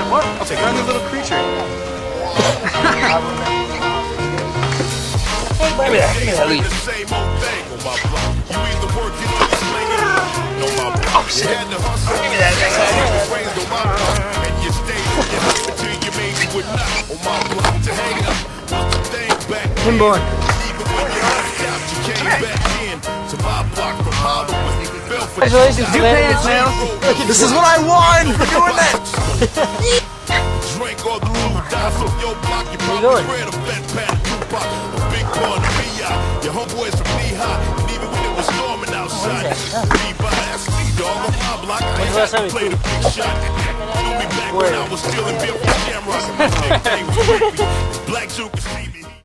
What? I'll take on the little creature. Give me that, Lee. Oh, shit. Give me that next One boy. Congratulations, You paid it, man. This is what I won for doing that. Where you going? Your homeboys from Lehigh, and even when it was storming outside, when's the last time you played a big shot? Knew me back when I was stealing beer from Shamrock. Black Juke.